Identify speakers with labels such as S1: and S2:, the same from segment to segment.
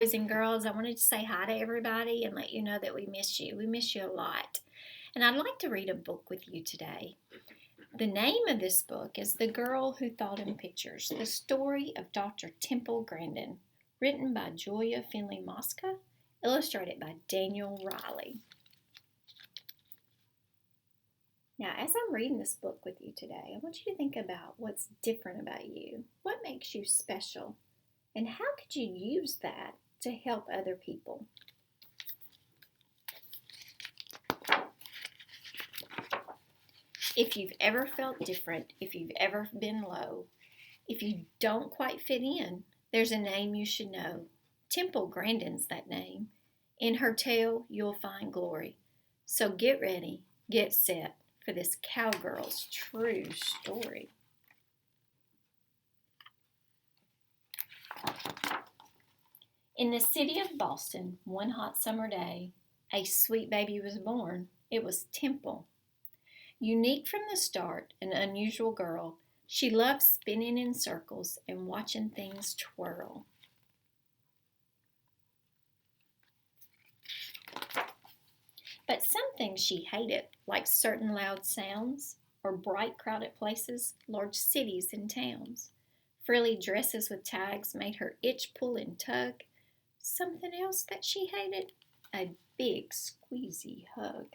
S1: Boys and girls, I wanted to say hi to everybody and let you know that we miss you. We miss you a lot. And I'd like to read a book with you today. The name of this book is The Girl Who Thought in Pictures, the story of Dr. Temple Grandin, written by Julia Finley Mosca, illustrated by Daniel Riley. Now, as I'm reading this book with you today, I want you to think about what's different about you. What makes you special? And how could you use that to help other people? If you've ever felt different, if you've ever been low, if you don't quite fit in, there's a name you should know. Temple Grandin's that name. In her tale, you'll find glory. So get ready, get set for this cowgirl's true story. In the city of Boston, one hot summer day, a sweet baby was born. It was Temple. Unique from the start, an unusual girl, she loved spinning in circles and watching things twirl. But some things she hated, like certain loud sounds or bright crowded places, large cities and towns. Frilly dresses with tags made her itch, pull, and tug. Something else that she hated? A big squeezy hug.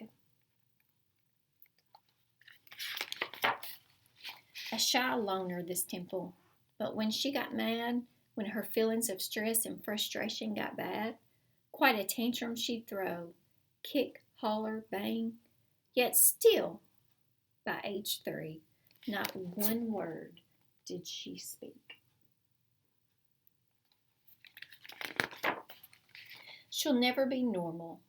S1: A shy loner, this Temple. But when she got mad, when her feelings of stress and frustration got bad, quite a tantrum she'd throw. Kick, holler, bang. Yet still, by age 3, not one word did she speak. She'll never be normal,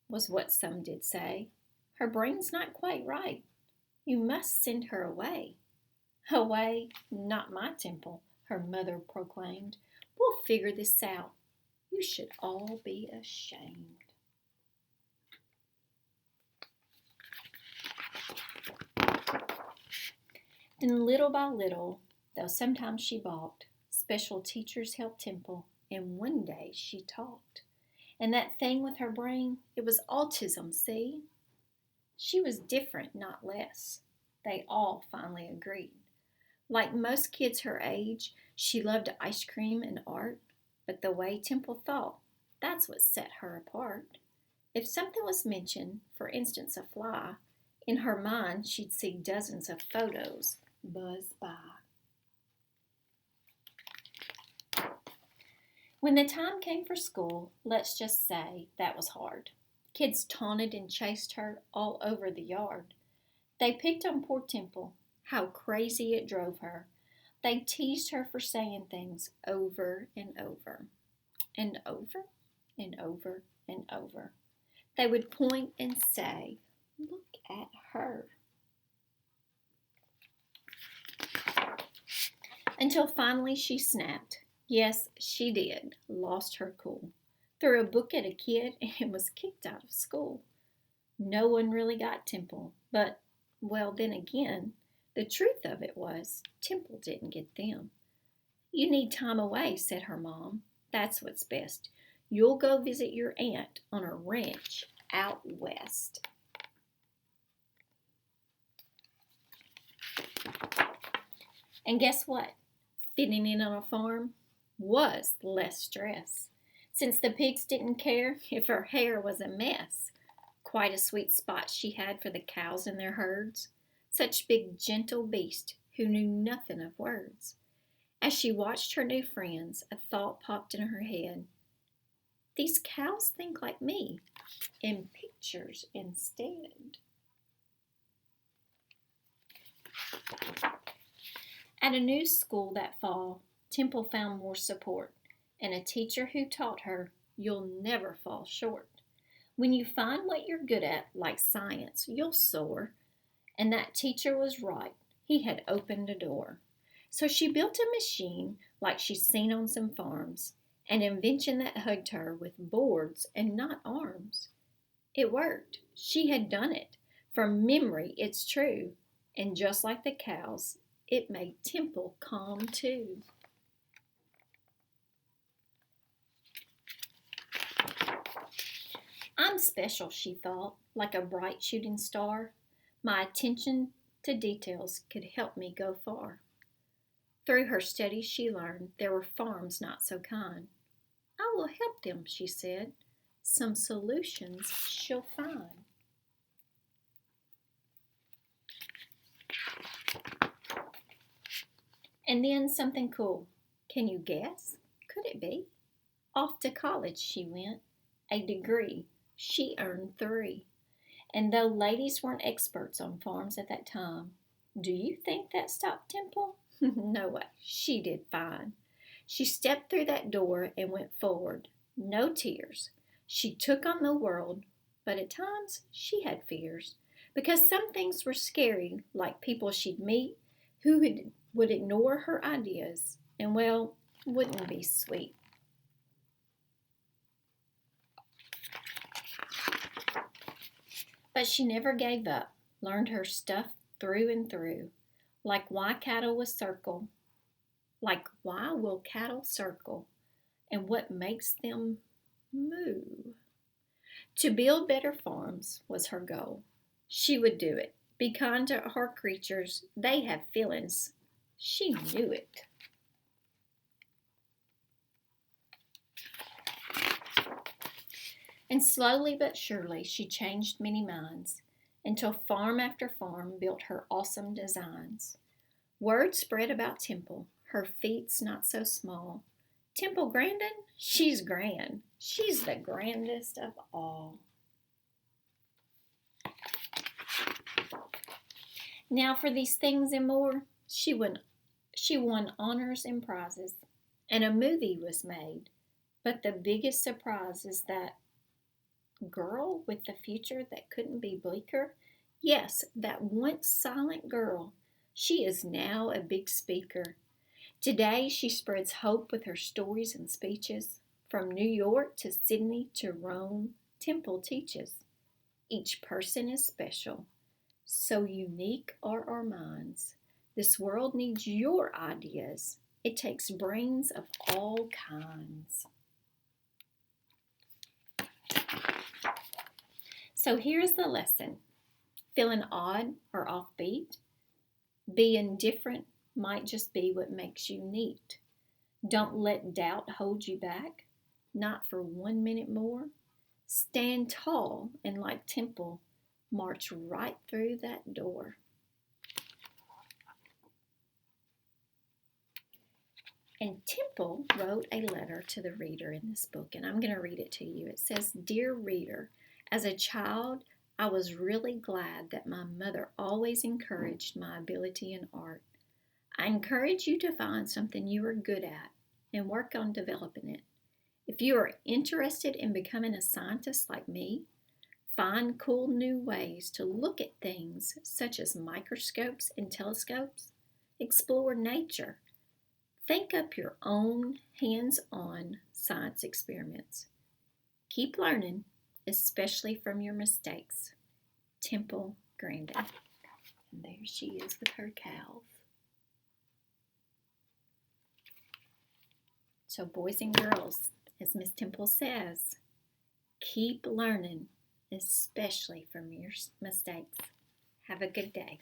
S1: was what some did say. Her brain's not quite right. You must send her away. Away, not my Temple, her mother proclaimed. We'll figure this out. You should all be ashamed. Then little by little, though sometimes she balked, special teachers helped Temple, and one day she talked. And that thing with her brain, it was autism, see? She was different, not less. They all finally agreed. Like most kids her age, she loved ice cream and art, but the way Temple thought, that's what set her apart. If something was mentioned, for instance a fly, in her mind she'd see dozens of photos buzz by. When the time came for school, let's just say that was hard. Kids taunted and chased her all over the yard. They picked on poor Temple. How crazy it drove her. They teased her for saying things over and over, and over and over and over. They would point and say, "Look at her." Until finally she snapped. Yes, she did. Lost her cool. Threw a book at a kid and was kicked out of school. No one really got Temple, but, well, then again, the truth of it was, Temple didn't get them. You need time away, said her mom. That's what's best. You'll go visit your aunt on a ranch out west. And guess what? Fitting in on a farm was less stress, since the pigs didn't care if her hair was a mess. Quite a sweet spot she had for the cows in their herds. Such big, gentle beasts who knew nothing of words. As she watched her new friends, a thought popped in her head. These cows think like me, in pictures instead. At a new school that fall, Temple found more support and a teacher who taught her you'll never fall short. When you find what you're good at, like science, you'll soar. And that teacher was right. He had opened a door. So she built a machine like she'd seen on some farms, an invention that hugged her with boards and not arms. It worked. She had done it. From memory, it's true. And just like the cows, it made Temple calm too. special, she thought, like a bright shooting star. My attention to details could help me go far. Through her studies, she learned there were farms not so kind. I will help them, she said. Some solutions she'll find. And then something cool. Can you guess? Could it be? Off to college she went. A degree. She earned 3. And though ladies weren't experts on farms at that time, do you think that stopped Temple? No way. She did fine. She stepped through that door and went forward. No tears. She took on the world, but at times she had fears. Because some things were scary, like people she'd meet who would ignore her ideas and, well, wouldn't be sweet. But she never gave up, learned her stuff through and through. Like why will cattle circle, and what makes them moo? To build better farms was her goal. She would do it. Be kind to her creatures. They have feelings. She knew it. And slowly but surely she changed many minds until farm after farm built her awesome designs. Word spread about Temple, her feats not so small. Temple Grandin, she's grand. She's the grandest of all. Now for these things and more, she won honors and prizes, and a movie was made. But the biggest surprise is that girl with the future that couldn't be bleaker? Yes, that once silent girl. She is now a big speaker. Today she spreads hope with her stories and speeches. From New York to Sydney to Rome, Temple teaches. Each person is special. So unique are our minds. This world needs your ideas. It takes brains of all kinds. So here's the lesson. Feeling odd or offbeat? Being different might just be what makes you neat. Don't let doubt hold you back, not for 1 minute more. Stand tall and like Temple, march right through that door. And Temple wrote a letter to the reader in this book, and I'm going to read it to you. It says, Dear reader, as a child, I was really glad that my mother always encouraged my ability in art. I encourage you to find something you are good at and work on developing it. If you are interested in becoming a scientist like me, find cool new ways to look at things such as microscopes and telescopes. Explore nature. Think up your own hands-on science experiments. Keep learning, especially from your mistakes. Temple Grandin. And there she is with her cows. So boys and girls, as Miss Temple says, keep learning, especially from your mistakes. Have a good day.